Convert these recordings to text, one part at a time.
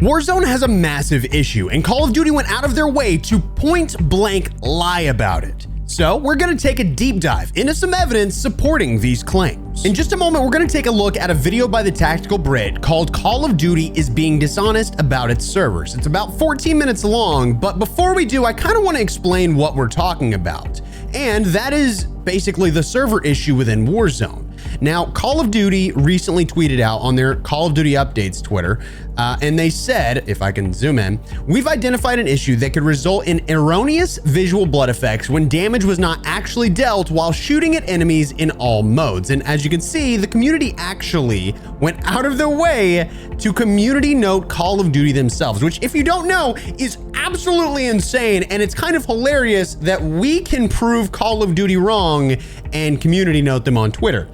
Warzone has a massive issue, and Call of Duty went out of their way to point blank lie about it. So we're gonna take a deep dive into some evidence supporting these claims. In just a moment, we're gonna take a look at a video by the Tactical Brit called Call of Duty is being dishonest about its servers. It's about 14 minutes long, but before we do, I kind of want to explain what we're talking about. And that is basically the server issue within Warzone. Now, Call of Duty recently tweeted out on their Call of Duty Updates Twitter, and they said, if I can zoom in, we've identified an issue that could result in erroneous visual blood effects when damage was not actually dealt while shooting at enemies in all modes. And as you can see, the community actually went out of their way to community note Call of Duty themselves, which, if you don't know, is absolutely insane. And it's kind of hilarious that we can prove Call of Duty wrong and community note them on Twitter.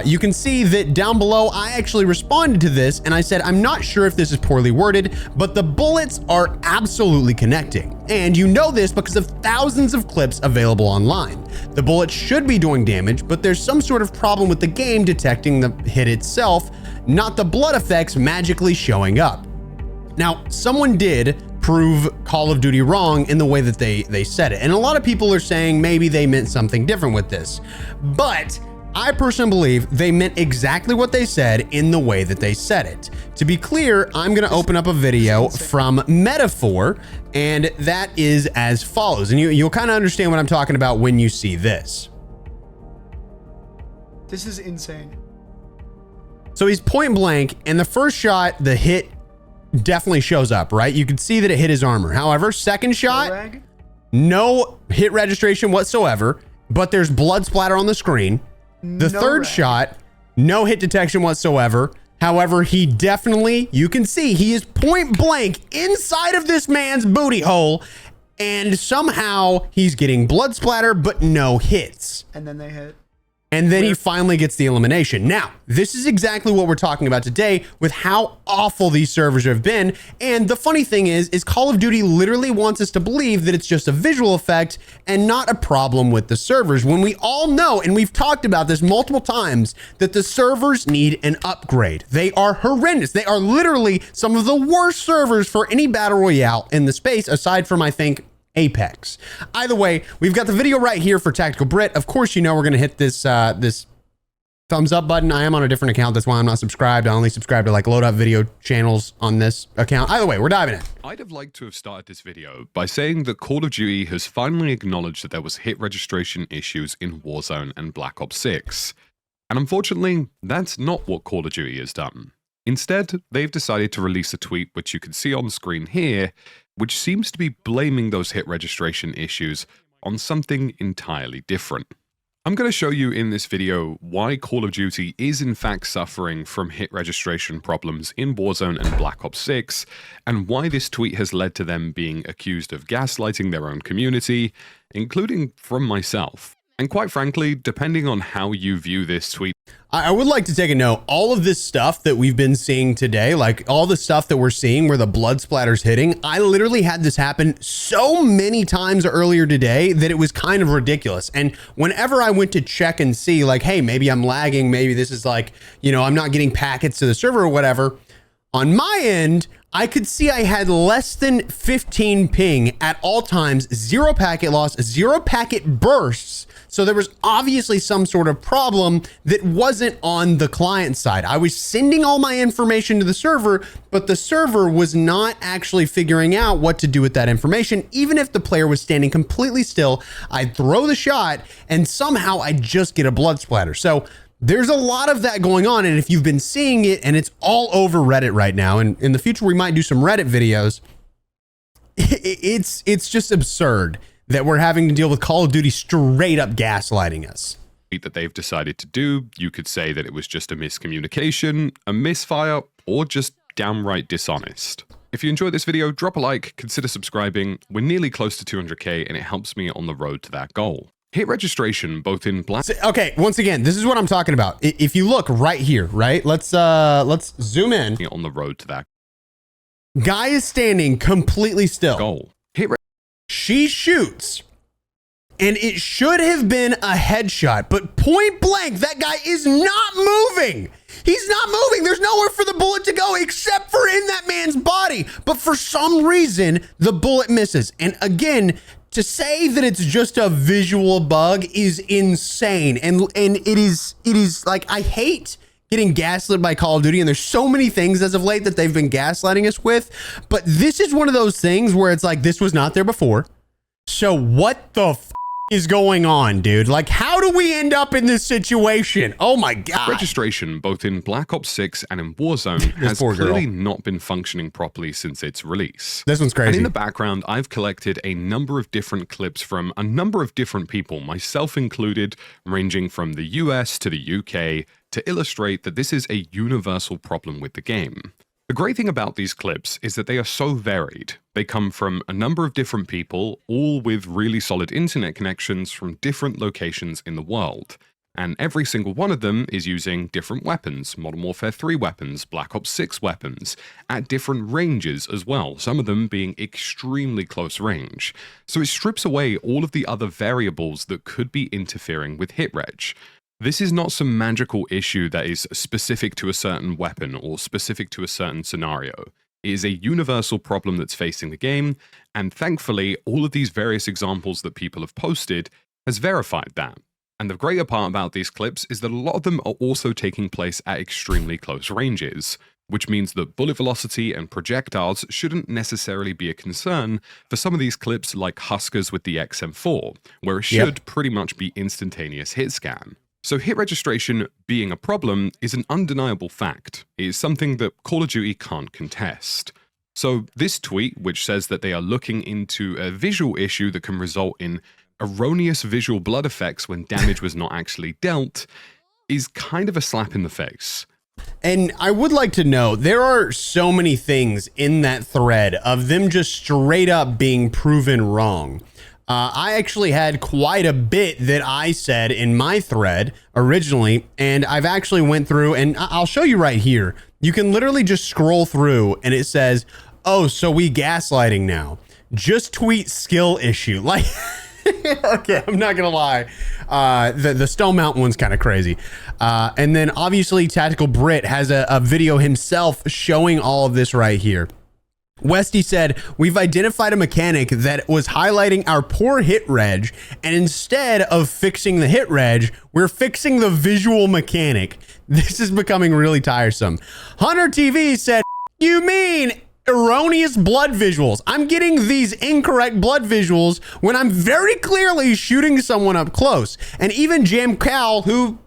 You can see that down below, I actually responded to this and I said, I'm not sure if this is poorly worded, but the bullets are absolutely connecting. And you know this because of thousands of clips available online. The bullets should be doing damage, but there's some sort of problem with the game detecting the hit itself, not the blood effects magically showing up. Now, someone did prove Call of Duty wrong in the way that they said it. And a lot of people are saying maybe they meant something different with this, but I personally believe they meant exactly what they said in the way that they said it. To be clear, I'm gonna open up a video from Metaphor, and that is as follows. And you'll kind of understand what I'm talking about when you see this. This is insane. So he's point blank, and the first shot, the hit definitely shows up, right? You can see that it hit his armor. However, second shot, no hit registration whatsoever, but there's blood splatter on the screen. The third shot, no hit detection whatsoever. However, he definitely, you can see he is point blank inside of this man's booty hole, and somehow he's getting blood splatter, but no hits. And then they hit. And then he finally gets the elimination. Now, this is exactly what we're talking about today with how awful these servers have been. And the funny thing is Call of Duty literally wants us to believe that it's just a visual effect and not a problem with the servers, when we all know, and we've talked about this multiple times, that the servers need an upgrade. They are horrendous. They are literally some of the worst servers for any battle royale in the space, aside from, I think, Apex. Either way, we've got the video right here for Tactical Brit. Of course, you know we're gonna hit this this thumbs up button. I am on a different account, that's why I'm not subscribed. I only subscribe to like loadout video channels on this account. Either way, we're diving in. I'd have liked to have started this video by saying that Call of Duty has finally acknowledged that there was hit registration issues in Warzone and Black Ops 6. And unfortunately, that's not what Call of Duty has done. Instead, they've decided to release a tweet, which you can see on screen here, which seems to be blaming those hit registration issues on something entirely different. I'm going to show you in this video why Call of Duty is in fact suffering from hit registration problems in Warzone and Black Ops 6, and why this tweet has led to them being accused of gaslighting their own community, including from myself. And quite frankly, depending on how you view this tweet, I would like to take a note. All of this stuff that we've been seeing today, like all the stuff that we're seeing where the blood splatter's hitting, I literally had this happen so many times earlier today that it was kind of ridiculous. And whenever I went to check and see like, hey, maybe I'm lagging, maybe this is like, you know, I'm not getting packets to the server or whatever, on my end, I could see I had less than 15 ping at all times, 0 packet loss, 0 packet bursts. So there was obviously some sort of problem that wasn't on the client side. I was sending all my information to the server, but the server was not actually figuring out what to do with that information. Even if the player was standing completely still, I'd throw the shot and somehow I'd just get a blood splatter. So there's a lot of that going on, and if you've been seeing it, and it's all over Reddit right now, and in the future we might do some Reddit videos, it's just absurd that we're having to deal with Call of Duty straight up gaslighting us. that they've decided to do, you could say that it was just a miscommunication, a misfire, or just downright dishonest. If you enjoyed this video, drop a like, consider subscribing. We're nearly close to 200k and it helps me on the road to that goal. Hit registration both in black. Okay, once again, this is what I'm talking about. If you look right here, right? Let's zoom in. On the road to that guy is standing completely still. goal. She shoots, and it should have been a headshot, but point blank, that guy is not moving. He's not moving. There's nowhere for the bullet to go except for in that man's body. But for some reason, the bullet misses. And again, to say that it's just a visual bug is insane. And it is like, I hate getting gaslit by Call of Duty, and there's so many things as of late that they've been gaslighting us with. But this is one of those things where it's like, this was not there before. So what the is going on, dude? Like, how do we end up in this situation? Oh my God. Registration, both in Black Ops 6 and in Warzone, has clearly not been functioning properly since its release. This one's crazy. And in the background, I've collected a number of different clips from a number of different people, myself included, ranging from the US to the UK, to illustrate that this is a universal problem with the game. The great thing about these clips is that they are so varied. They come from a number of different people, all with really solid internet connections from different locations in the world. And every single one of them is using different weapons, Modern Warfare 3 weapons, Black Ops 6 weapons, at different ranges as well, some of them being extremely close range. So it strips away all of the other variables that could be interfering with hit-reg. This is not some magical issue that is specific to a certain weapon or specific to a certain scenario. It is a universal problem that's facing the game, and thankfully, all of these various examples that people have posted has verified that. And the greater part about these clips is that a lot of them are also taking place at extremely close ranges, which means that bullet velocity and projectiles shouldn't necessarily be a concern for some of these clips like Huskers with the XM4, where it should pretty much be instantaneous hit scan. So hit registration being a problem is an undeniable fact. It is something that Call of Duty can't contest. So this tweet, which says that they are looking into a visual issue that can result in erroneous visual blood effects when damage was not actually dealt, is kind of a slap in the face. And I would like to know, there are so many things in that thread of them just straight up being proven wrong. I actually had quite a bit that I said in my thread originally, and I've actually went through, and I'll show you right here. You can literally just scroll through and it says, oh, so we gaslighting now. Just tweet skill issue. Like, okay, I'm not gonna lie. The Stone Mountain one's kind of crazy. And then obviously Tactical Brit has a video himself showing all of this right here. Westy said, we've identified a mechanic that was highlighting our poor hit reg, and instead of fixing the hit reg, we're fixing the visual mechanic. This is becoming really tiresome. Hunter TV said, you mean erroneous blood visuals? I'm getting these incorrect blood visuals when I'm very clearly shooting someone up close. And even Jam Cal, who,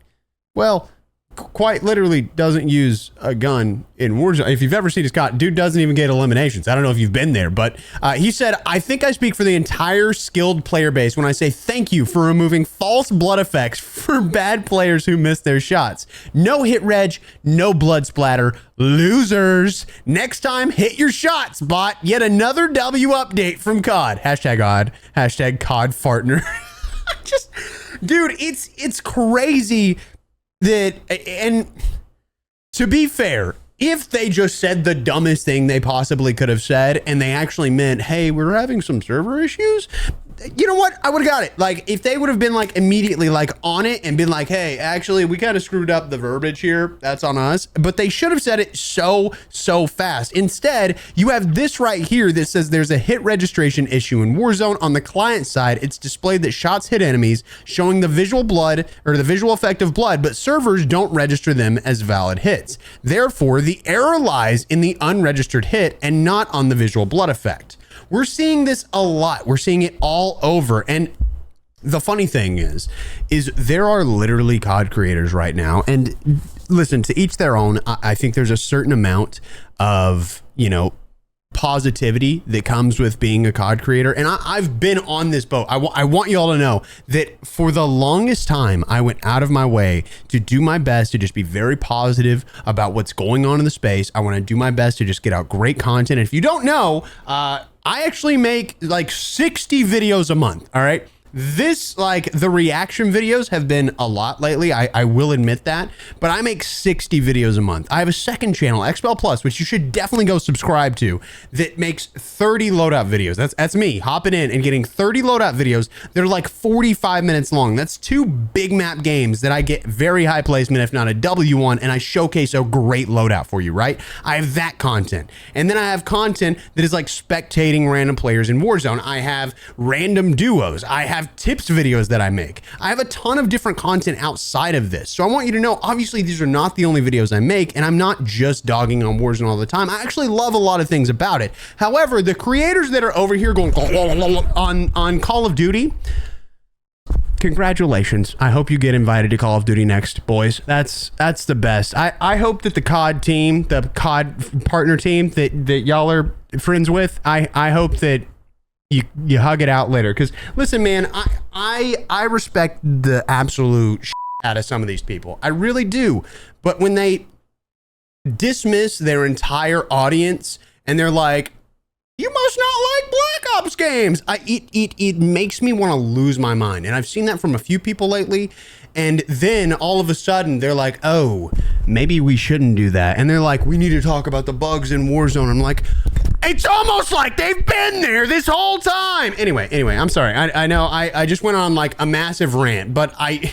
well, quite literally doesn't use a gun in Warzone. If you've ever seen his cut, dude doesn't even get eliminations. I don't know if you've been there, but he said, I think I speak for the entire skilled player base when I say thank you for removing false blood effects for bad players who miss their shots. No hit reg, no blood splatter. Losers. Next time, hit your shots, bot. Yet another W update from COD. Hashtag odd. Hashtag COD fartner. Just, dude, it's crazy. That, and to be fair, if they just said the dumbest thing they possibly could have said and they actually meant, hey, we're having some server issues, you know what? I would have got it. Like, if they would have been like immediately like on it and been like, hey, actually, we kind of screwed up the verbiage here. That's on us. But they should have said it so fast. Instead, you have this right here that says there's a hit registration issue in Warzone. On the client side, it's displayed that shots hit enemies, showing the visual blood or the visual effect of blood, but servers don't register them as valid hits. Therefore, the error lies in the unregistered hit and not on the visual blood effect. We're seeing this a lot. We're seeing it all over. And the funny thing is there are literally COD creators right now. And listen, to each their own. I think there's a certain amount of, you know, positivity that comes with being a COD creator. And I've been on this boat. I want you all to know that for the longest time, I went out of my way to do my best to just be very positive about what's going on in the space. I want to do my best to just get out great content. And if you don't know, I actually make like 60 videos a month. All right. This, like, the reaction videos have been a lot lately. I will admit that, but I make 60 videos a month. I have a second channel, XBL Plus, which you should definitely go subscribe to, that makes 30 loadout videos. That's me hopping in and getting 30 loadout videos. They're like 45 minutes long. That's 2 big map games that I get very high placement, if not a W on, and I showcase a great loadout for you, right? I have that content. And then I have content that is like spectating random players in Warzone. I have random duos. I have tips videos that I make. I have a ton of different content outside of this. So I want you to know, obviously these are not the only videos I make, and I'm not just dogging on Warzone all the time. I actually love a lot of things about it. However, the creators that are over here going on Call of Duty, congratulations. I hope you get invited to Call of Duty next, boys. That's the best. I hope that the COD team, the COD partner team that y'all are friends with, I hope that you hug it out later. Because listen, man, I respect the absolute shit out of some of these people. I really do. But when they dismiss their entire audience and they're like, you must not like Black Ops games, it makes me want to lose my mind. And I've seen that from a few people lately. And then all of a sudden they're like, oh, maybe we shouldn't do that. And they're like, we need to talk about the bugs in Warzone. I'm like, it's almost like they've been there this whole time. Anyway, I'm sorry. I know I just went on like a massive rant, but I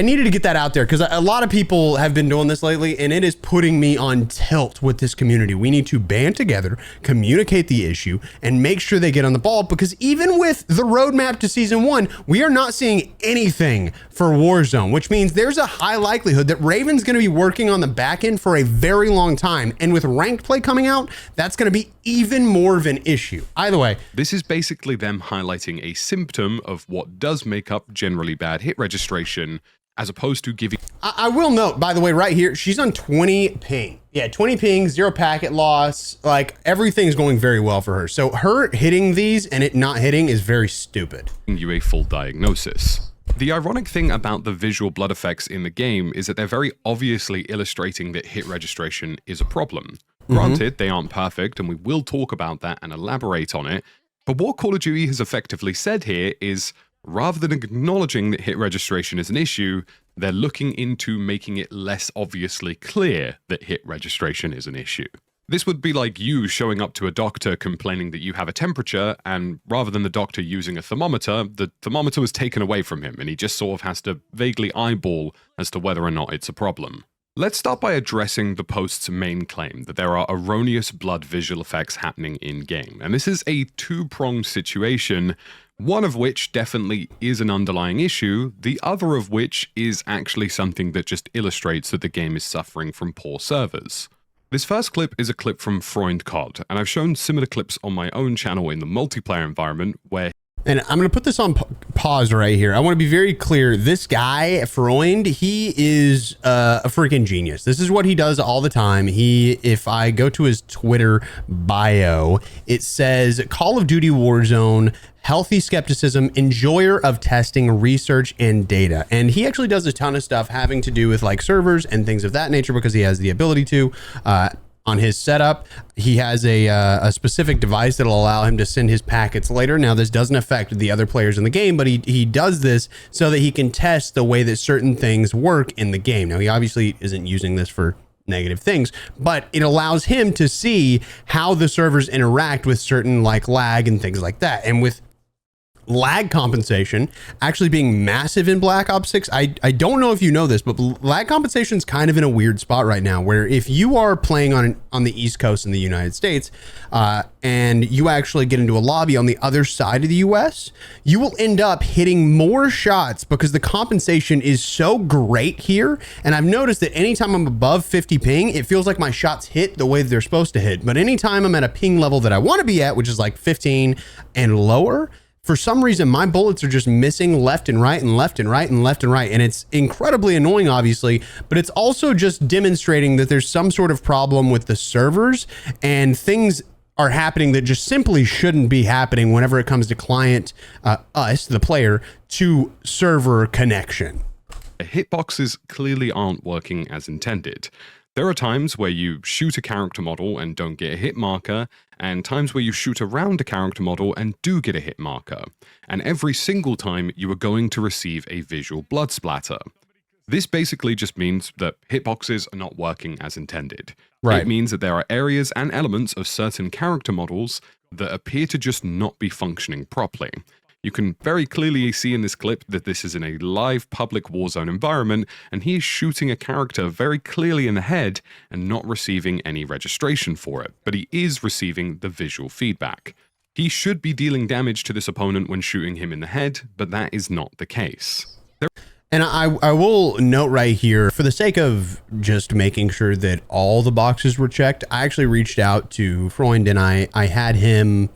needed to get that out there because a lot of people have been doing this lately, and it is putting me on tilt with this community. We need to band together, communicate the issue, and make sure they get on the ball, because even with the roadmap to season 1, we are not seeing anything for Warzone, which means there's a high likelihood that Raven's going to be working on the back end for a very long time. And with ranked play coming out, that's going to be even more of an issue. Either way, this is basically them highlighting a symptom of what does make up generally bad hit registration, as opposed to giving... I will note, by the way, right here, she's on 20 ping. Yeah, 20 ping, 0 packet loss. Like, everything's going very well for her. So her hitting these and it not hitting is very stupid. You a full diagnosis. The ironic thing about the visual blood effects in the game is that they're very obviously illustrating that hit registration is a problem. Granted, they aren't perfect, and we will talk about that and elaborate on it. But what Call of Duty has effectively said here is, rather than acknowledging that hit registration is an issue, they're looking into making it less obviously clear that hit registration is an issue. This would be like you showing up to a doctor complaining that you have a temperature, and rather than the doctor using a thermometer, the thermometer was taken away from him, and he just sort of has to vaguely eyeball as to whether or not it's a problem. Let's start by addressing the post's main claim that there are erroneous blood visual effects happening in-game. And this is a two-pronged situation, one of which definitely is an underlying issue, the other of which is actually something that just illustrates that the game is suffering from poor servers. This first clip is a clip from Freund COD, and I've shown similar clips on my own channel in the multiplayer environment where... And I'm going to put this on pause right here. I want to be very clear. This guy, Freund, he is a freaking genius. This is what he does all the time. If I go to his Twitter bio, it says Call of Duty Warzone, healthy skepticism, enjoyer of testing, research, and data. And he actually does a ton of stuff having to do with like servers and things of that nature because he has the ability to. On his setup, he has a specific device that'll allow him to send his packets later. Now, this doesn't affect the other players in the game, but he does this so that he can test the way that certain things work in the game. Now, he obviously isn't using this for negative things, but it allows him to see how the servers interact with certain like lag and things like that. And with lag compensation actually being massive in Black Ops 6. I don't know if you know this, but lag compensation is kind of in a weird spot right now, where if you are playing on the East Coast in the United States, and you actually get into a lobby on the other side of the US, you will end up hitting more shots because the compensation is so great here. And I've noticed that anytime I'm above 50 ping, it feels like my shots hit the way that they're supposed to hit. But anytime I'm at a ping level that I want to be at, which is like 15 and lower, for some reason, my bullets are just missing left and right and left and right and left and right. And it's incredibly annoying, obviously, but it's also just demonstrating that there's some sort of problem with the servers, and things are happening that just simply shouldn't be happening whenever it comes to client, us, the player, to server connection. Hitboxes clearly aren't working as intended. There are times where you shoot a character model and don't get a hit marker, and times where you shoot around a character model and do get a hit marker. And every single time you are going to receive a visual blood splatter. This basically just means that hitboxes are not working as intended. Right. It means that there are areas and elements of certain character models that appear to just not be functioning properly. You can very clearly see in this clip that this is in a live public Warzone environment, and he is shooting a character very clearly in the head and not receiving any registration for it, but he is receiving the visual feedback. He should be dealing damage to this opponent when shooting him in the head, but that is not the case. And I will note right here, for the sake of just making sure that all the boxes were checked, I actually reached out to Freund and I had him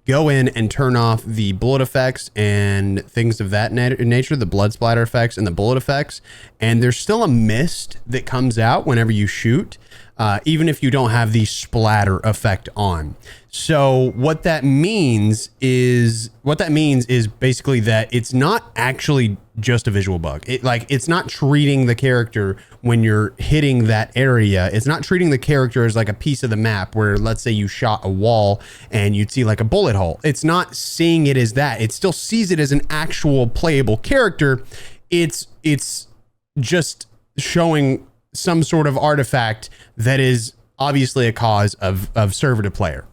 go in and turn off the bullet effects and things of that nature, the blood splatter effects and the bullet effects. And there's still a mist that comes out whenever you shoot, even if you don't have the splatter effect on. So what that means is basically that it's not actually just a visual bug. It's not treating the character when you're hitting that area. It's not treating the character as like a piece of the map where, let's say you shot a wall and you'd see like a bullet hole. It's not seeing it as that. It still sees it as an actual playable character. It's just showing some sort of artifact that is obviously a cause of server to player.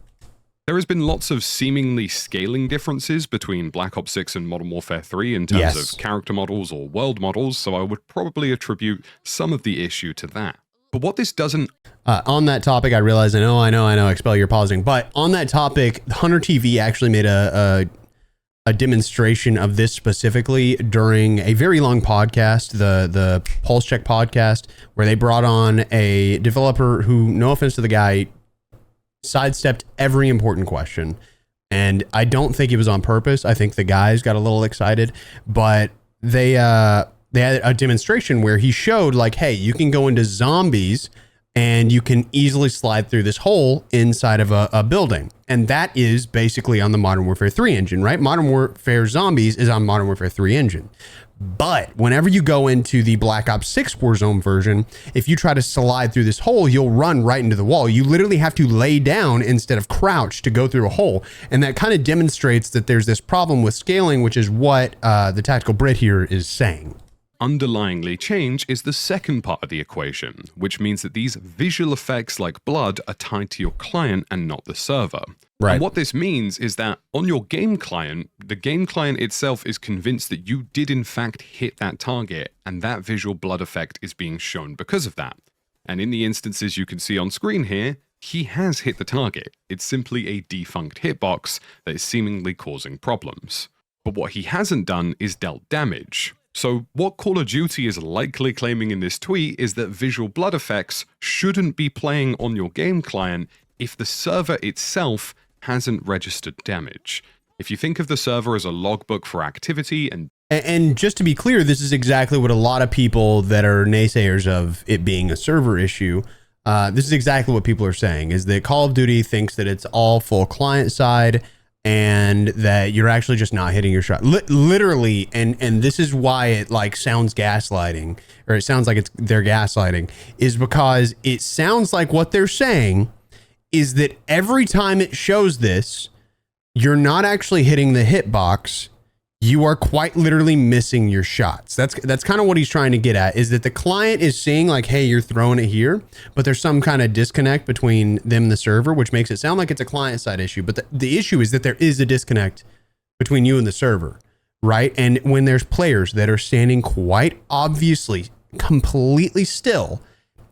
There has been lots of seemingly scaling differences between Black Ops 6 and Modern Warfare 3 in terms of character models or world models, so I would probably attribute some of the issue to that. But what this doesn't... on that topic, I realize, I know, Expel, you're pausing, but on that topic, Hunter TV actually made a demonstration of this specifically during a very long podcast, the Pulse Check podcast, where they brought on a developer who, no offense to the guy, sidestepped every important question. And I don't think it was on purpose. I think the guys got a little excited, but they had a demonstration where he showed like, hey, you can go into zombies and you can easily slide through this hole inside of a building. And that is basically on the Modern Warfare 3 engine, right? Modern Warfare Zombies is on Modern Warfare 3 engine. But whenever you go into the Black Ops 6 Warzone version, if you try to slide through this hole, you'll run right into the wall. You literally have to lay down instead of crouch to go through a hole. And that kind of demonstrates that there's this problem with scaling, which is what the Tactical Brit here is saying. Underlyingly change is the second part of the equation, which means that these visual effects like blood are tied to your client and not the server. Right. And what this means is that on your game client, the game client itself is convinced that you did in fact hit that target, and that visual blood effect is being shown because of that. And in the instances you can see on screen here, he has hit the target. It's simply a defunct hitbox that is seemingly causing problems. But what he hasn't done is dealt damage. So what Call of Duty is likely claiming in this tweet is that visual blood effects shouldn't be playing on your game client if the server itself hasn't registered damage. If you think of the server as a logbook for activity and just to be clear, this is exactly what a lot of people that are naysayers of it being a server issue, this is exactly what people are saying, is that Call of Duty thinks that it's all full client side and that you're actually just not hitting your shot. Literally, and this is why it like sounds gaslighting, or it sounds like they're gaslighting, is because it sounds like what they're saying is that every time it shows this, you're not actually hitting the hitbox. You are quite literally missing your shots. That's kind of what he's trying to get at, is that the client is seeing like, hey, you're throwing it here, but there's some kind of disconnect between them and the server, which makes it sound like it's a client side issue. But the issue is that there is a disconnect between you and the server, right? And when there's players that are standing quite obviously completely still,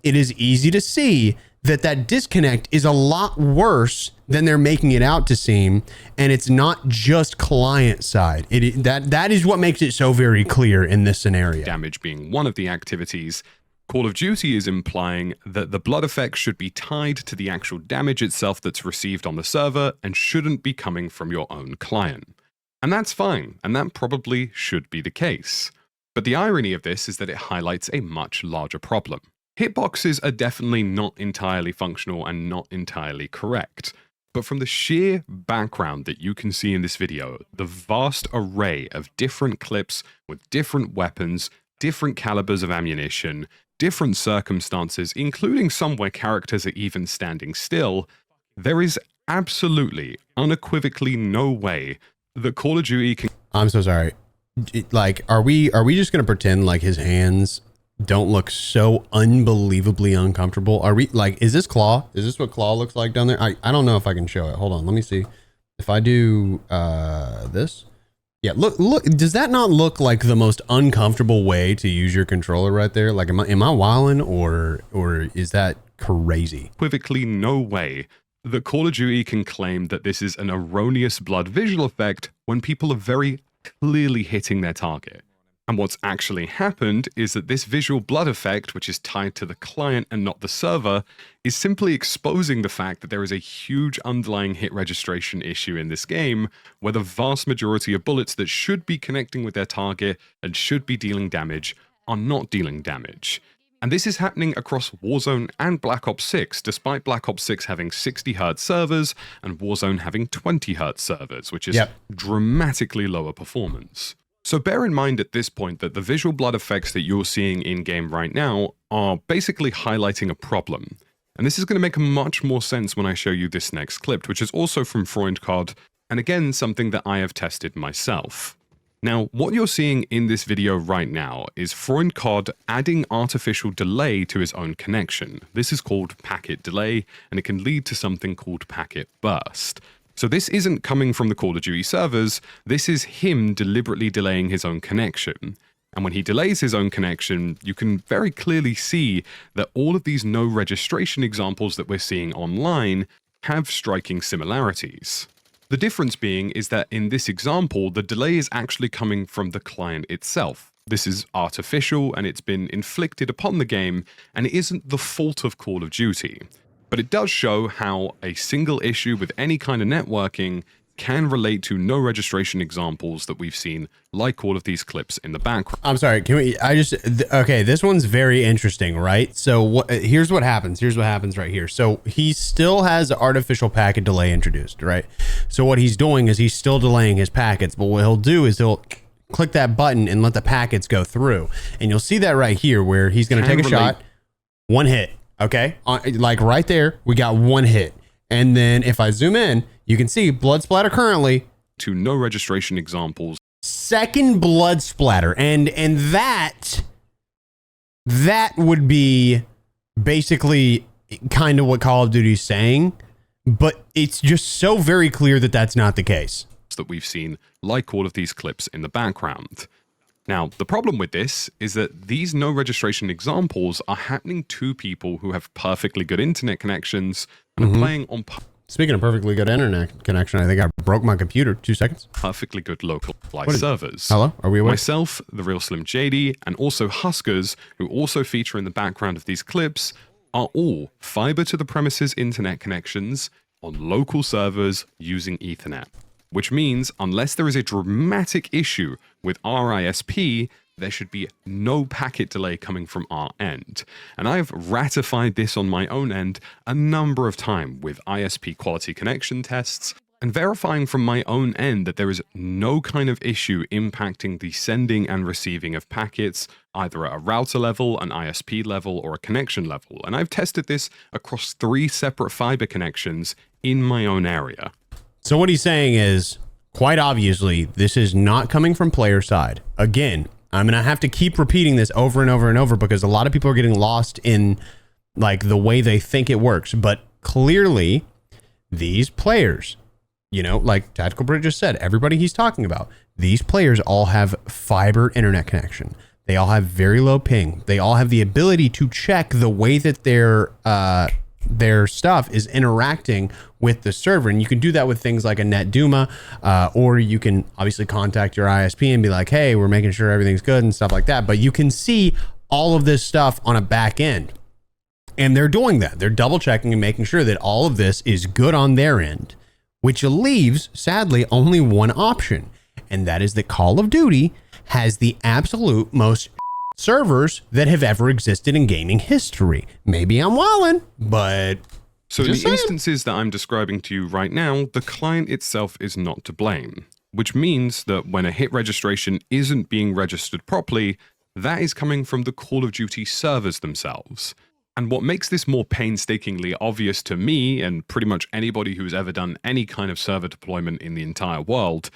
it is easy to see that disconnect is a lot worse than they're making it out to seem, and it's not just client side. That is what makes it so very clear in this scenario. Damage being one of the activities, Call of Duty is implying that the blood effect should be tied to the actual damage itself that's received on the server and shouldn't be coming from your own client. And that's fine, and that probably should be the case. But the irony of this is that it highlights a much larger problem. Hitboxes are definitely not entirely functional and not entirely correct. But from the sheer background that you can see in this video, the vast array of different clips with different weapons, different calibers of ammunition, different circumstances, including some where characters are even standing still, there is absolutely, unequivocally no way that Call of Duty can... I'm so sorry. Like, are we just gonna pretend like his hands don't look so unbelievably uncomfortable? Are we like, is this claw? Is this what claw looks like down there? I don't know if I can show it. Hold on, let me see. If I do this. Yeah, look, does that not look like the most uncomfortable way to use your controller right there? Like, am I wilding or is that crazy? Unequivocally no way that Call of Duty can claim that this is an erroneous blood visual effect when people are very clearly hitting their target. And what's actually happened is that this visual blood effect, which is tied to the client and not the server, is simply exposing the fact that there is a huge underlying hit registration issue in this game, where the vast majority of bullets that should be connecting with their target and should be dealing damage are not dealing damage. And this is happening across Warzone and Black Ops 6, despite Black Ops 6 having 60Hz servers and Warzone having 20Hz servers, which is dramatically lower performance. So bear in mind at this point that the visual blood effects that you're seeing in-game right now are basically highlighting a problem. And this is going to make much more sense when I show you this next clip, which is also from FreundCod, and again, something that I have tested myself. Now, what you're seeing in this video right now is FreundCod adding artificial delay to his own connection. This is called packet delay, and it can lead to something called packet burst. So this isn't coming from the Call of Duty servers, this is him deliberately delaying his own connection. And when he delays his own connection, you can very clearly see that all of these no registration examples that we're seeing online have striking similarities. The difference being is that in this example, the delay is actually coming from the client itself. This is artificial and it's been inflicted upon the game, and it isn't the fault of Call of Duty. But it does show how a single issue with any kind of networking can relate to no registration examples that we've seen, like all of these clips in the background. I'm sorry, can we, okay, this one's very interesting, right? So here's what happens. Here's what happens right here. So he still has artificial packet delay introduced, right? So what he's doing is he's still delaying his packets, but what he'll do is he'll click that button and let the packets go through. And you'll see that right here where he's going to take a shot, one hit. Okay, like right there, we got one hit. And then if I zoom in, you can see blood splatter currently. To no registration examples. Second blood splatter. And that would be basically kind of what Call of Duty's saying. But it's just so very clear that that's not the case. That we've seen, like all of these clips in the background. Now, the problem with this is that these no registration examples are happening to people who have perfectly good internet connections and are playing on... Speaking of perfectly good internet connection, I think I broke my computer. 2 seconds. Perfectly good local servers. Hello? Are we awake? Myself, the Real Slim JD, and also Huskers, who also feature in the background of these clips, are all fiber to the premises internet connections on local servers using Ethernet. Which means, unless there is a dramatic issue with our ISP, there should be no packet delay coming from our end. And I've ratified this on my own end a number of times with ISP quality connection tests, and verifying from my own end that there is no kind of issue impacting the sending and receiving of packets, either at a router level, an ISP level, or a connection level. And I've tested this across 3 separate fiber connections in my own area. So what he's saying is, quite obviously, this is not coming from player side. Again, I'm going to have to keep repeating this over and over and over because a lot of people are getting lost in like the way they think it works. But clearly, these players, you know, like Tactical Brit just said, everybody he's talking about, these players all have fiber internet connection. They all have very low ping. They all have the ability to check the way that their stuff is interacting with the server. And you can do that with things like a NetDuma, or you can obviously contact your ISP and be like, hey, we're making sure everything's good and stuff like that. But you can see all of this stuff on a back end. And they're doing that. They're double checking and making sure that all of this is good on their end, which leaves, sadly, only one option. And that is that Call of Duty has the absolute most servers that have ever existed in gaming history. Maybe I'm wildin', but... So in the instances that I'm describing to you right now, the client itself is not to blame, which means that when a hit registration isn't being registered properly, that is coming from the Call of Duty servers themselves. And what makes this more painstakingly obvious to me, and pretty much anybody who's ever done any kind of server deployment in the entire world,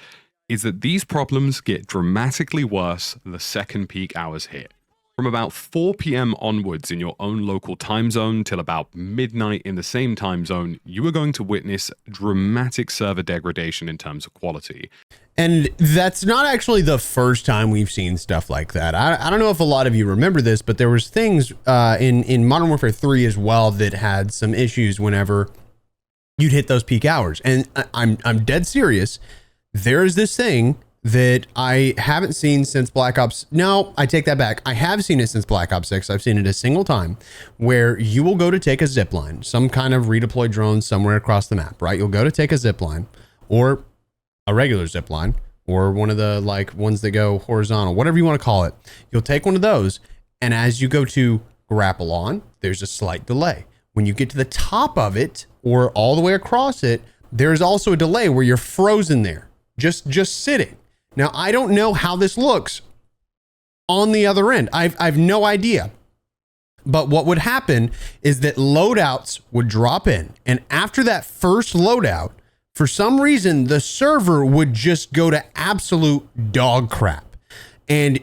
is that these problems get dramatically worse the second peak hours hit. From about 4 p.m. onwards in your own local time zone till about midnight in the same time zone, you are going to witness dramatic server degradation in terms of quality. And that's not actually the first time we've seen stuff like that. I don't know if a lot of you remember this, but there was things in Modern Warfare 3 as well that had some issues whenever you'd hit those peak hours. And I'm dead serious. There is this thing that I haven't seen since Black Ops. No, I take that back. I have seen it since Black Ops 6. I've seen it a single time where you will go to take a zipline, some kind of redeployed drone somewhere across the map, right? You'll go to take a zipline or a regular zipline or one of the like ones that go horizontal, whatever you want to call it. You'll take one of those. And as you go to grapple on, there's a slight delay. When you get to the top of it or all the way across it, there's also a delay where you're frozen there, just sitting. Now, I don't know how this looks on the other end. I've no idea. But what would happen is that loadouts would drop in. And after that first loadout, for some reason, the server would just go to absolute dog crap. And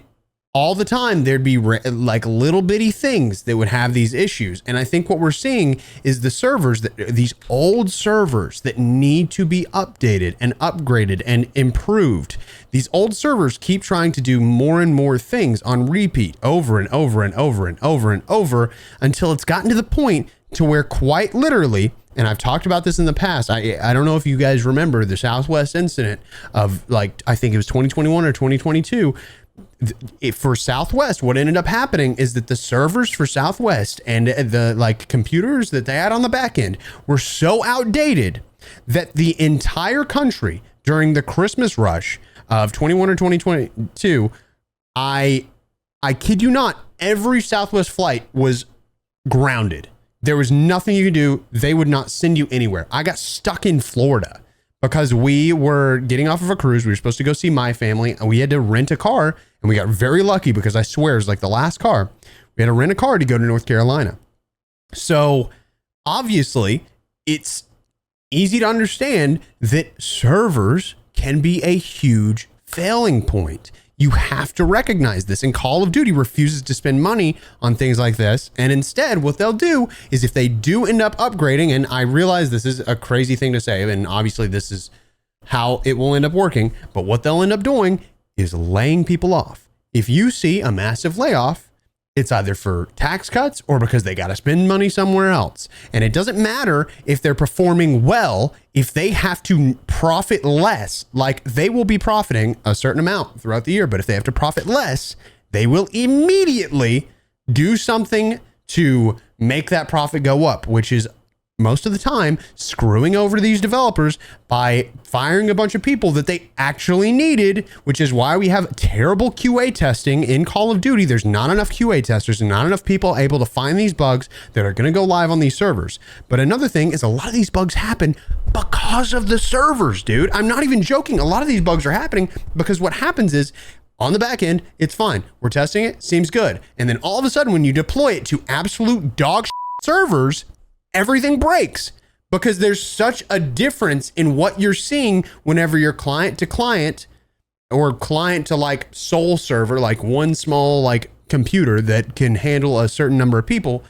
all the time, there'd be like little bitty things that would have these issues. And I think what we're seeing is the servers, these old servers that need to be updated and upgraded and improved. These old servers keep trying to do more and more things on repeat over and over and over and over and over until it's gotten to the point to where quite literally, and I've talked about this in the past, I don't know if you guys remember the Southwest incident of like, I think it was 2021 or 2022, for Southwest, what ended up happening is that the servers for Southwest and the like computers that they had on the back end were so outdated that the entire country during the Christmas rush of 21 or 2022, I kid you not, every Southwest flight was grounded. There was nothing you could do. They would not send you anywhere. I got stuck in Florida because we were getting off of a cruise. We were supposed to go see my family and we had to rent a car, and we got very lucky because I swear it's like the last car. We had to rent a car to go to North Carolina. So obviously it's easy to understand that servers can be a huge failing point. You have to recognize this, and Call of Duty refuses to spend money on things like this. And instead, what they'll do is if they do end up upgrading, and I realize this is a crazy thing to say, and obviously this is how it will end up working, but what they'll end up doing is laying people off. If you see a massive layoff, it's either for tax cuts or because they got to spend money somewhere else. And it doesn't matter if they're performing well, if they have to profit less, like they will be profiting a certain amount throughout the year. But if they have to profit less, they will immediately do something to make that profit go up, which is most of the time screwing over these developers by firing a bunch of people that they actually needed, which is why we have terrible QA testing in Call of Duty. There's not enough QA testers and not enough people able to find these bugs that are going to go live on these servers. But another thing is a lot of these bugs happen because of the servers, dude. I'm not even joking. A lot of these bugs are happening because what happens is on the back end, it's fine. We're testing it, seems good. And then all of a sudden, when you deploy it to absolute dog servers, everything breaks because there's such a difference in what you're seeing whenever you're client to client or client to like sole server, like one small like computer that can handle a certain number of people.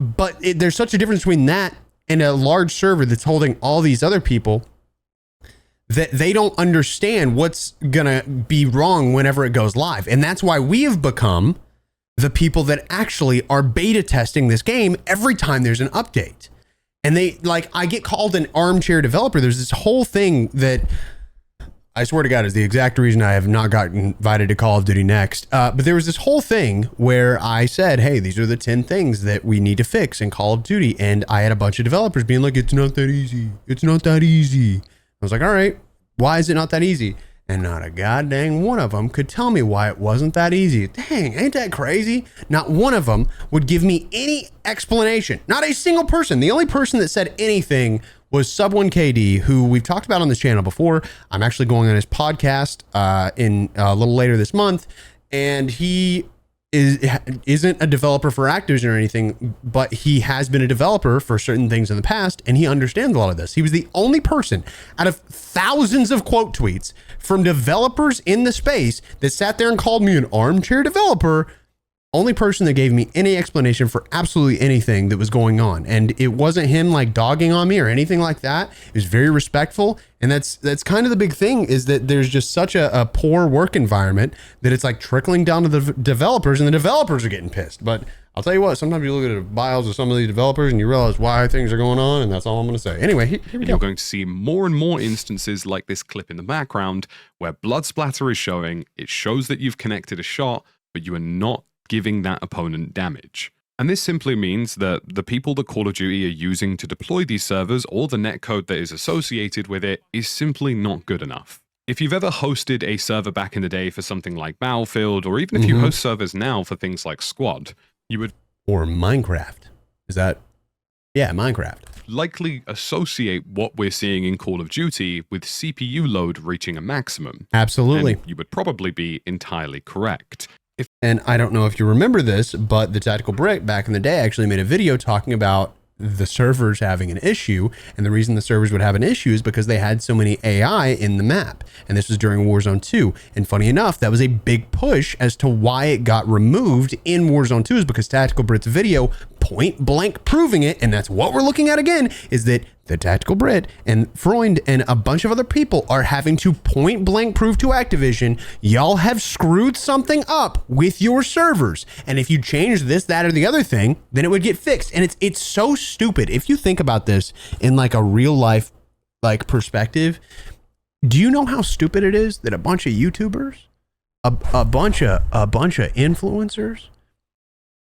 But there's such a difference between that and a large server that's holding all these other people that they don't understand what's gonna be wrong whenever it goes live. And that's why we have become the people that actually are beta testing this game every time there's an update. And they like, I get called an armchair developer. There's this whole thing that I swear to God is the exact reason I have not gotten invited to Call of Duty next. But there was this whole thing where I said, hey, these are the 10 things that we need to fix in Call of Duty. And I had a bunch of developers being like, it's not that easy. It's not that easy. I was like, all right, why is it not that easy? And not a goddamn one of them could tell me why it wasn't that easy. Dang, ain't that crazy? Not one of them would give me any explanation. Not a single person. The only person that said anything was Sub1KD, who we've talked about on this channel before. I'm actually going on his podcast in a little later this month. and he isn't a developer for Activision or anything, but he has been a developer for certain things in the past, and he understands a lot of this. He was the only person out of thousands of quote tweets from developers in the space that sat there and called me an armchair developer. Only person that gave me any explanation for absolutely anything that was going on. And it wasn't him like dogging on me or anything like that. It was very respectful. And that's kind of the big thing, is that there's just such a poor work environment that it's like trickling down to the developers, and the developers are getting pissed. But I'll tell you what, sometimes you look at the bios of some of these developers and you realize why things are going on, and that's all I'm going to say. Anyway, here we go. You're going to see more and more instances like this clip in the background where blood splatter is showing. It shows that you've connected a shot, but you are not giving that opponent damage. And this simply means that the people that Call of Duty are using to deploy these servers, or the netcode that is associated with it, is simply not good enough. If you've ever hosted a server back in the day for something like Battlefield, or even if you host servers now for things like Squad, you would... Or Minecraft. Is that... Yeah, Minecraft. Likely associate what we're seeing in Call of Duty with CPU load reaching a maximum. Absolutely. And you would probably be entirely correct. And I don't know if you remember this, but the Tactical Brick back in the day actually made a video talking about the servers having an issue. And the reason the servers would have an issue is because they had so many AI in the map. And this was during Warzone 2. And funny enough, that was a big push as to why it got removed in Warzone 2, is because Tactical Brit's video point blank proving it. And that's what we're looking at again, is that the Tactical Brit and Freund and a bunch of other people are having to point blank prove to Activision, y'all have screwed something up with your servers. And if you change this, that, or the other thing, then it would get fixed. And it's so stupid. If you think about this in like a real life like perspective, do you know how stupid it is that a bunch of YouTubers, a bunch of influencers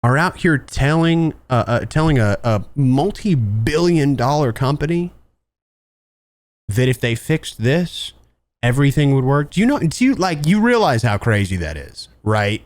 are out here telling a multi-billion-dollar company that if they fixed this, everything would work? Do you realize how crazy that is, right?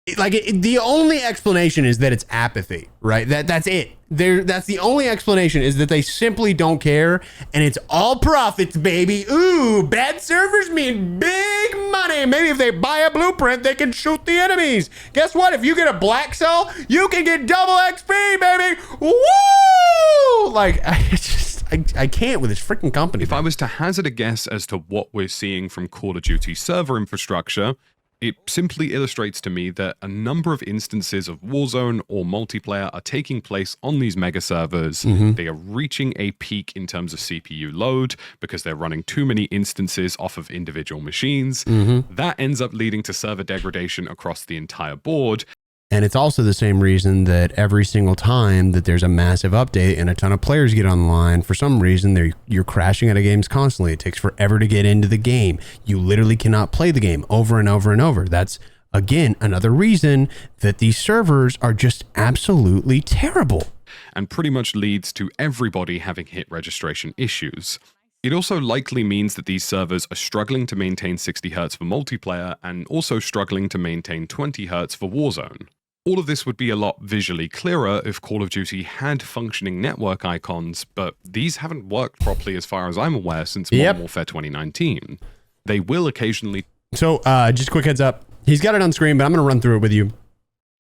The only explanation is that it's apathy, right? That's it. That's the only explanation, is that they simply don't care, and it's all profits, baby. Ooh, bad servers mean big money. Maybe if they buy a blueprint, they can shoot the enemies. Guess what? If you get a black cell, you can get double XP, baby. Woo! Like, I can't with this freaking company. If I was to hazard a guess as to what we're seeing from Call of Duty server infrastructure, it simply illustrates to me that a number of instances of Warzone or multiplayer are taking place on these mega servers. They are reaching a peak in terms of CPU load because they're running too many instances off of individual machines. That ends up leading to server degradation across the entire board. And it's also the same reason that every single time that there's a massive update and a ton of players get online, for some reason you're crashing out of games constantly. It takes forever to get into the game. You literally cannot play the game over and over and over. That's, again, another reason that these servers are just absolutely terrible. And pretty much leads to everybody having hit registration issues. It also likely means that these servers are struggling to maintain 60 Hz for multiplayer and also struggling to maintain 20 Hz for Warzone. All of this would be a lot visually clearer if Call of Duty had functioning network icons, but these haven't worked properly as far as I'm aware since Modern Warfare 2019. They will occasionally... So, just a quick heads up. He's got it on screen, but I'm going to run through it with you.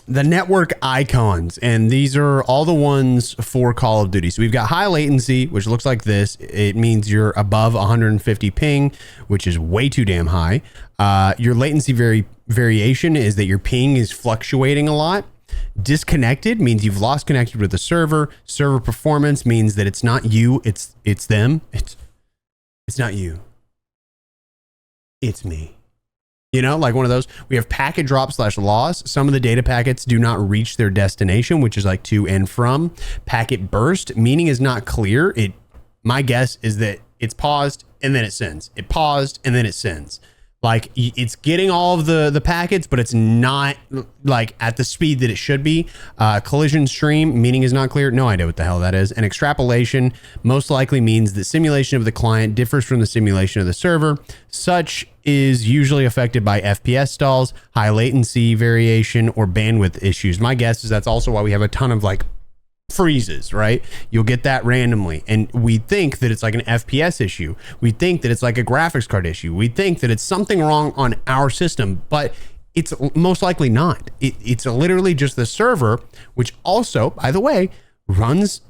The network icons, and these are all the ones for Call of Duty. So we've got high latency, which looks like this. It means you're above 150 ping, which is way too damn high. Your latency variation is that your ping is fluctuating a lot. Disconnected means you've lost connection with the server. Server performance means that it's not you, it's them. It's not you. It's me. You know, like one of those. We have packet drop / loss. Some of the data packets do not reach their destination, which is like to and from. Packet burst, meaning is not clear. My guess is that it's paused and then it sends. It paused and then it sends. Like it's getting all of the packets, but it's not like at the speed that it should be. Collision stream, meaning is not clear. No idea what the hell that is. And extrapolation most likely means the simulation of the client differs from the simulation of the server. Such is usually affected by FPS stalls, high latency variation, or bandwidth issues. My guess is that's also why we have a ton of like freezes, right? You'll get that randomly. And we think that it's like an FPS issue. We think that it's like a graphics card issue. We think that it's something wrong on our system, but it's most likely not. It's literally just the server, which also, by the way, runs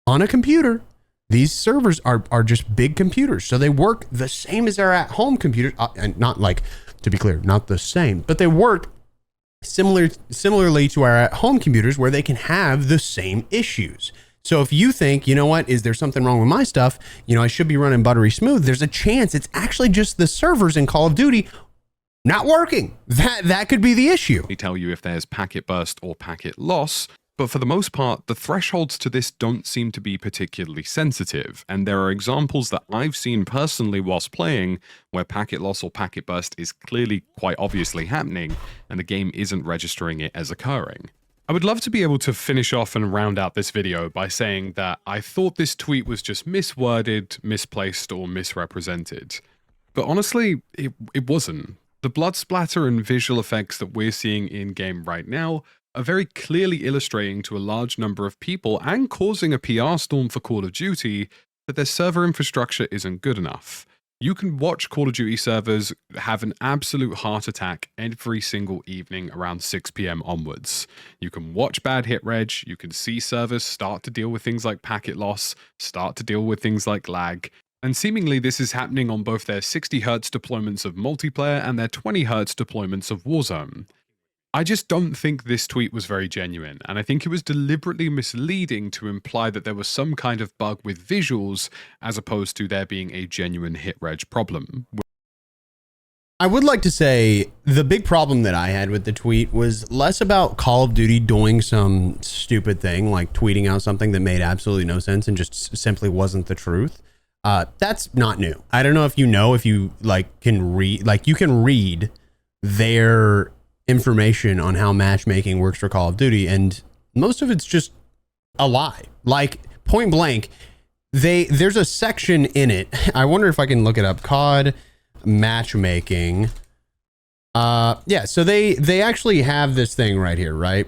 on a computer. These servers are just big computers. So they work the same as our at-home computers. And not like, to be clear, not the same, but they work similarly to our at-home computers where they can have the same issues. So if you think, you know what, is there something wrong with my stuff? You know, I should be running buttery smooth. There's a chance it's actually just the servers in Call of Duty not working. That could be the issue. They tell you if there's packet burst or packet loss, but for the most part, the thresholds to this don't seem to be particularly sensitive, and there are examples that I've seen personally whilst playing where packet loss or packet burst is clearly quite obviously happening, and the game isn't registering it as occurring. I would love to be able to finish off and round out this video by saying that I thought this tweet was just misworded, misplaced, or misrepresented. But honestly, it wasn't. The blood splatter and visual effects that we're seeing in-game right now are very clearly illustrating to a large number of people and causing a PR storm for Call of Duty that their server infrastructure isn't good enough. You can watch Call of Duty servers have an absolute heart attack every single evening around 6 PM onwards. You can watch bad hit-reg, you can see servers start to deal with things like packet loss, start to deal with things like lag, and seemingly this is happening on both their 60Hz deployments of multiplayer and their 20Hz deployments of Warzone. I just don't think this tweet was very genuine, and I think it was deliberately misleading to imply that there was some kind of bug with visuals as opposed to there being a genuine hit-reg problem. I would like to say the big problem that I had with the tweet was less about Call of Duty doing some stupid thing, like tweeting out something that made absolutely no sense and just simply wasn't the truth. That's not new. I don't know if you can read their information on how matchmaking works for Call of Duty, and most of it's just a lie. Like, point blank, there's a section in it. I wonder if I can look it up. COD matchmaking. Yeah, so they actually have this thing right here, right?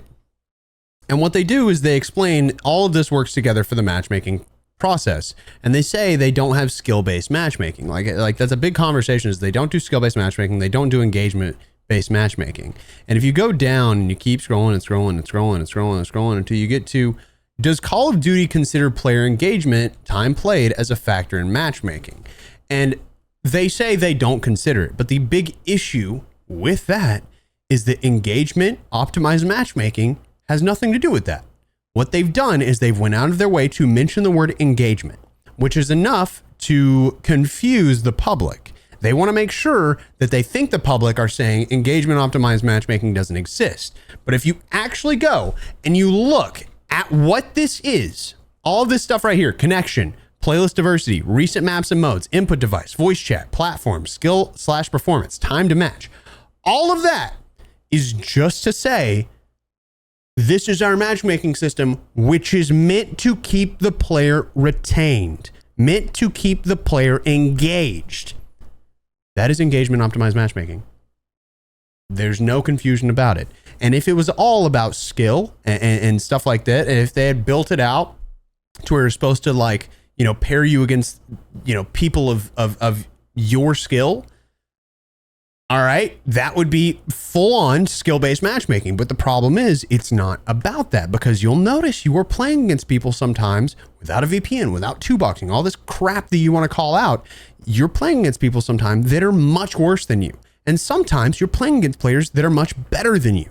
And what they do is they explain all of this works together for the matchmaking process, and they say they don't have skill-based matchmaking. Like that's a big conversation, is they don't do skill-based matchmaking, they don't do engagement-based matchmaking. And if you go down and you keep scrolling and scrolling and scrolling and scrolling and scrolling until you get to, does Call of Duty consider player engagement, time played, as a factor in matchmaking? And they say they don't consider it, but the big issue with that is that engagement optimized matchmaking has nothing to do with that. What they've done is they've went out of their way to mention the word engagement, which is enough to confuse the public. They want to make sure that they think the public are saying engagement optimized matchmaking doesn't exist. But if you actually go and you look at what this is, all this stuff right here, connection, playlist diversity, recent maps and modes, input device, voice chat, platform, skill/performance, time to match, all of that is just to say, this is our matchmaking system, which is meant to keep the player retained, meant to keep the player engaged. That is engagement optimized matchmaking. There's no confusion about it. And if it was all about skill and stuff like that, and if they had built it out to where it's supposed to, like, you know, pair you against, you know, people of your skill, all right, that would be full-on skill-based matchmaking. But the problem is, it's not about that, because you'll notice you are playing against people sometimes without a VPN, without two-boxing, all this crap that you want to call out. You're playing against people sometimes that are much worse than you. And sometimes you're playing against players that are much better than you.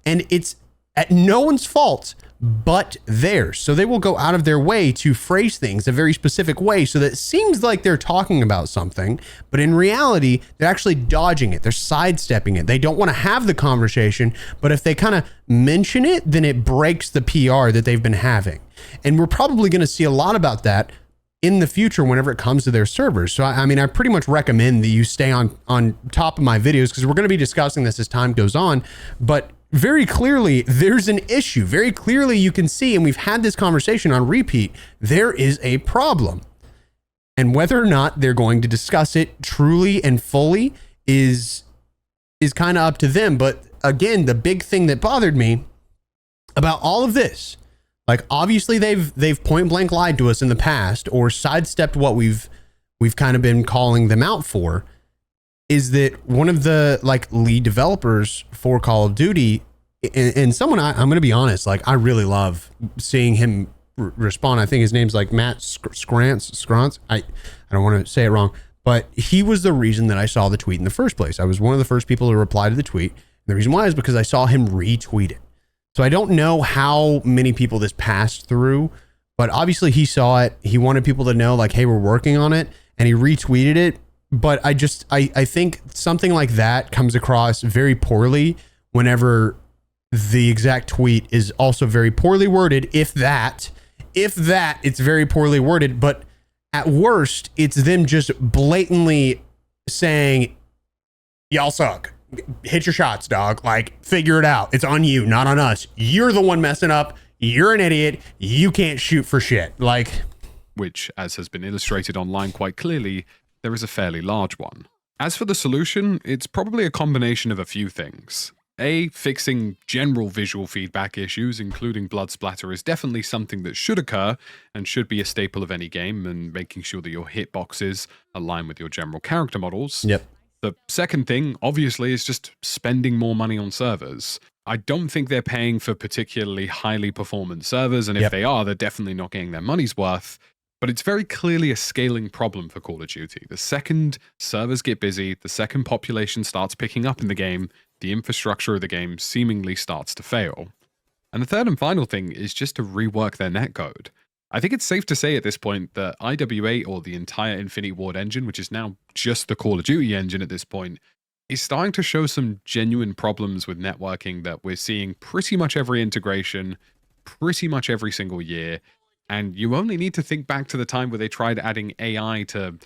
And it's at no one's fault but theirs. So they will go out of their way to phrase things a very specific way so that it seems like they're talking about something, but in reality, they're actually dodging it. They're sidestepping it. They don't want to have the conversation, but if they kind of mention it, then it breaks the PR that they've been having. And we're probably going to see a lot about that in the future whenever it comes to their servers. So I mean, I pretty much recommend that you stay on top of my videos, because we're going to be discussing this as time goes on. But very clearly, there's an issue. Very clearly, you can see, and we've had this conversation on repeat, there is a problem. And whether or not they're going to discuss it truly and fully is kind of up to them. But again, the big thing that bothered me about all of this, Like, obviously they've point blank lied to us in the past or sidestepped what we've kind of been calling them out for. Is that one of the like lead developers for Call of Duty, and someone I'm going to be honest, like I really love seeing him respond. I think his name's like Matt Scrantz. I don't want to say it wrong, but he was the reason that I saw the tweet in the first place. I was one of the first people to reply to the tweet. And the reason why is because I saw him retweet it. So I don't know how many people this passed through, but obviously he saw it. He wanted people to know like, hey, we're working on it, and he retweeted it. But I think something like that comes across very poorly whenever the exact tweet is also very poorly worded. If that, it's very poorly worded, but at worst, it's them just blatantly saying, y'all suck. Hit your shots, dog. Like, figure it out. It's on you, not on us. You're the one messing up. You're an idiot. You can't shoot for shit. Like, which, as has been illustrated online quite clearly, there is a fairly large one. As for the solution, it's probably a combination of a few things. A, fixing general visual feedback issues, including blood splatter, is definitely something that should occur and should be a staple of any game, and making sure that your hitboxes align with your general character models. Yep. The second thing, obviously, is just spending more money on servers. I don't think they're paying for particularly highly performant servers, and if they are, they're definitely not getting their money's worth. But it's very clearly a scaling problem for Call of Duty. The second servers get busy, the second population starts picking up in the game, the infrastructure of the game seemingly starts to fail. And the third and final thing is just to rework their netcode. I think it's safe to say at this point that IWA, or the entire Infinity Ward engine, which is now just the Call of Duty engine at this point, is starting to show some genuine problems with networking that we're seeing pretty much every integration, pretty much every single year. And you only need to think back to the time where they tried adding AI to,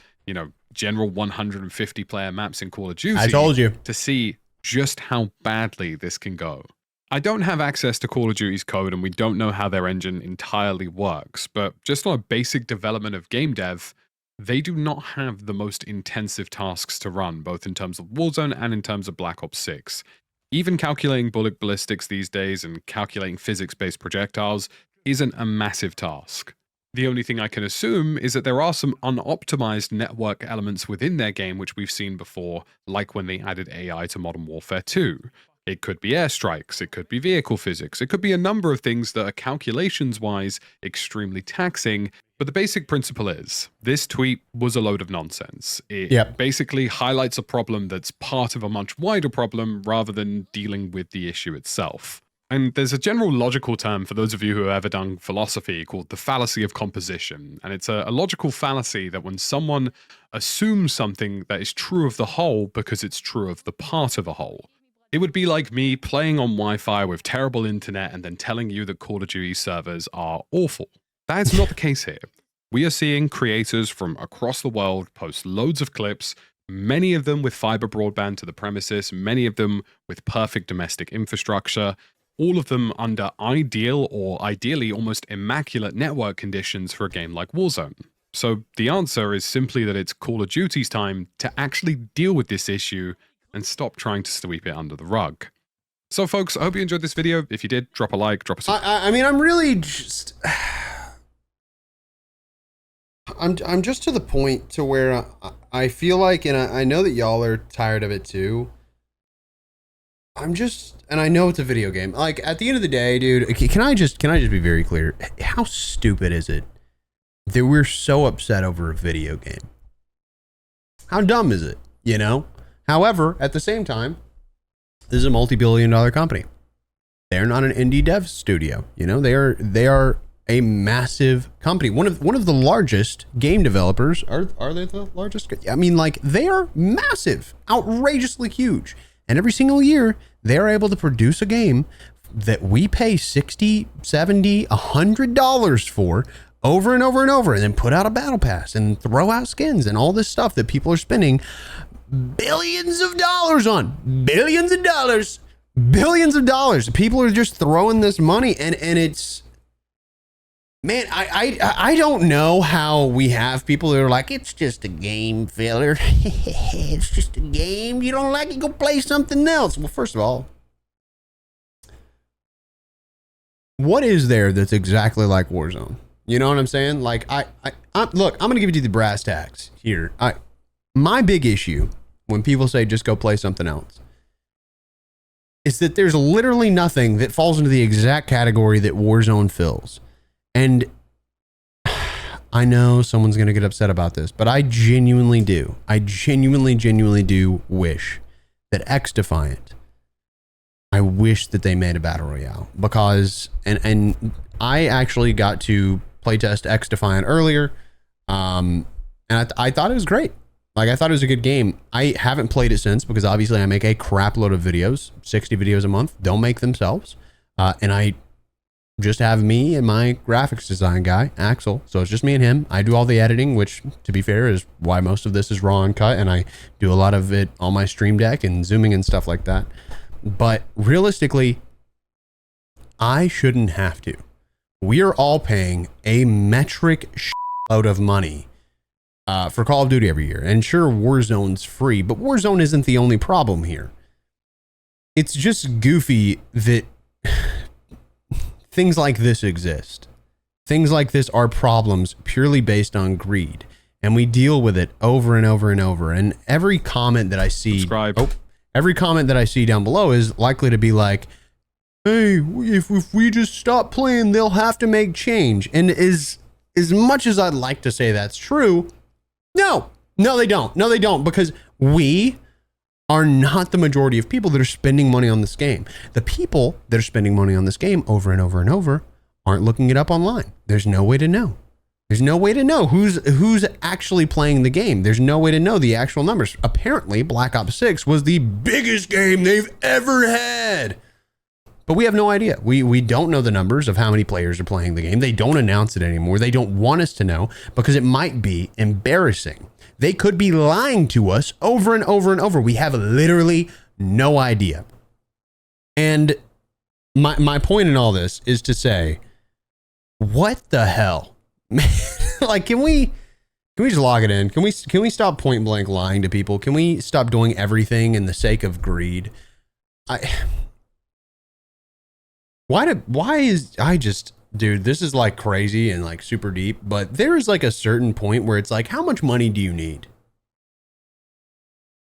general 150 player maps in Call of Duty. I told you. To see just how badly this can go. I don't have access to Call of Duty's code, and we don't know how their engine entirely works, but just on a basic development of game dev, they do not have the most intensive tasks to run, both in terms of Warzone and in terms of Black Ops 6. Even calculating bullet ballistics these days and calculating physics-based projectiles isn't a massive task. The only thing I can assume is that there are some unoptimized network elements within their game which we've seen before, like when they added AI to Modern Warfare 2. It could be airstrikes, it could be vehicle physics, it could be a number of things that are calculations-wise extremely taxing, but the basic principle is, this tweet was a load of nonsense. It basically highlights a problem that's part of a much wider problem rather than dealing with the issue itself. And there's a general logical term for those of you who have ever done philosophy called the fallacy of composition. And it's a logical fallacy that when someone assumes something that is true of the whole because it's true of the part of a whole. It would be like me playing on Wi-Fi with terrible internet and then telling you that Call of Duty servers are awful. That is not the case here. We are seeing creators from across the world post loads of clips, many of them with fiber broadband to the premises, many of them with perfect domestic infrastructure, all of them under ideal or ideally almost immaculate network conditions for a game like Warzone. So the answer is simply that it's Call of Duty's time to actually deal with this issue and stop trying to sweep it under the rug. So folks, I hope you enjoyed this video. If you did, drop a like, drop a subscribe. I mean, I'm really just... I'm just to the point to where I feel like, and I know that y'all are tired of it too. And I know it's a video game. Like, at the end of the day, dude, can I just be very clear? How stupid is it that we're so upset over a video game? How dumb is it, However, at the same time, this is a multi-billion-dollar company. They're not an indie dev studio. They are a massive company. One of the largest game developers. Are they the largest? I mean, like, they are massive, outrageously huge. And every single year, they're able to produce a game that we pay $60, $70, $100 for over and over and over, and then put out a battle pass and throw out skins and all this stuff that people are spending billions of dollars on. Billions of dollars. People are just throwing this money, and it's... Man, I don't know how we have people that are like, it's just a game, filler. It's just a game. You don't like it, go play something else. Well, first of all, what is there that's exactly like Warzone? You know what I'm saying? Like, look, I'm going to give you the brass tacks here. My big issue when people say just go play something else is that there's literally nothing that falls into the exact category that Warzone fills. And I know someone's going to get upset about this, but I genuinely do. I genuinely do wish that X Defiant, I wish that they made a battle royale, because, and I actually got to playtest X Defiant earlier. And I thought it was great. Like, I thought it was a good game. I haven't played it since because obviously I make a crap load of videos, 60 videos a month, don't make themselves. And I just have me and my graphics design guy, Axel. So it's just me and him. I do all the editing, which to be fair is why most of this is raw and cut. And I do a lot of it on my stream deck and zooming and stuff like that. But realistically, I shouldn't have to. We are all paying a metric load of money for Call of Duty every year. And sure, Warzone's free, but Warzone isn't the only problem here. It's just goofy that things like this exist. Things like this are problems purely based on greed. And we deal with it over and over and over. And every comment that I see, every comment that I see down below is likely to be like, hey, if we just stop playing, they'll have to make change. And as much as I'd like to say that's true, no, they don't. No, they don't, because we are not the majority of people that are spending money on this game. The people that are spending money on this game over and over and over aren't looking it up online. There's no way to know. There's no way to know who's actually playing the game. There's no way to know the actual numbers. Apparently, Black Ops 6 was the biggest game they've ever had. But we have no idea. We don't know the numbers of how many players are playing the game. They don't announce it anymore. They don't want us to know because it might be embarrassing. They could be lying to us over and over and over. We have literally no idea. And my point in all this is to say, what the hell? Man, like, can we just log it in? Can we stop point blank lying to people? Can we stop doing everything in the sake of greed? Dude, this is like crazy and like super deep, but there is like a certain point where it's like, how much money do you need?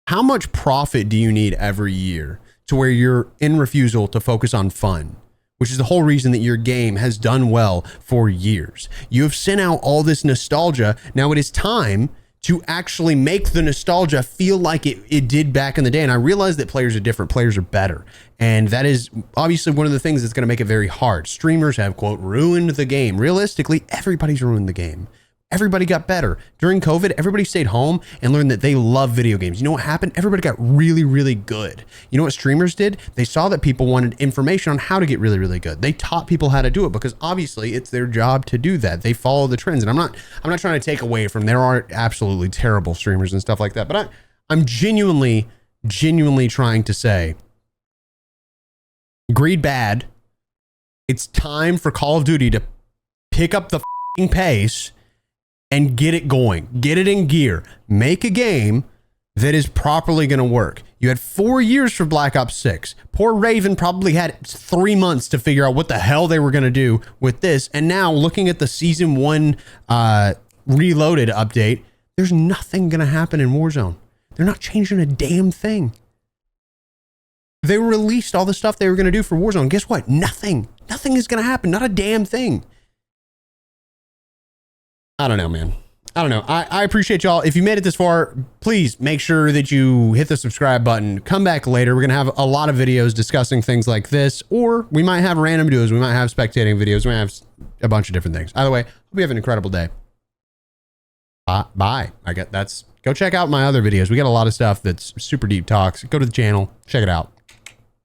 How much profit do you need every year to where you're in refusal to focus on fun, which is the whole reason that your game has done well for years. You have sent out all this nostalgia. Now it is time to actually make the nostalgia feel like it did back in the day. And I realize that players are different, players are better. And that is obviously one of the things that's going to make it very hard. Streamers have, quote, ruined the game. Realistically, everybody's ruined the game. Everybody got better. During COVID, everybody stayed home and learned that they love video games. You know what happened? Everybody got really, really good. You know what streamers did? They saw that people wanted information on how to get really, really good. They taught people how to do it because obviously it's their job to do that. They follow the trends. And I'm not trying to take away from, there are absolutely terrible streamers and stuff like that. But I'm genuinely trying to say, greed bad. It's time for Call of Duty to pick up the pace and get it going, get it in gear, make a game that is properly going to work. You had 4 years for Black Ops 6. Poor Raven probably had 3 months to figure out what the hell they were going to do with this. And now looking at the season 1 reloaded update, there's nothing going to happen in Warzone. They're not changing a damn thing. They released all the stuff they were going to do for Warzone. Guess what? Nothing is going to happen. Not a damn thing. I don't know, man. I don't know. I appreciate y'all. If you made it this far, please make sure that you hit the subscribe button. Come back later. We're going to have a lot of videos discussing things like this, or we might have random duos. We might have spectating videos. We might have a bunch of different things. Either way, hope you have an incredible day. Bye. Go check out my other videos. We got a lot of stuff that's super deep talks. Go to the channel. Check it out.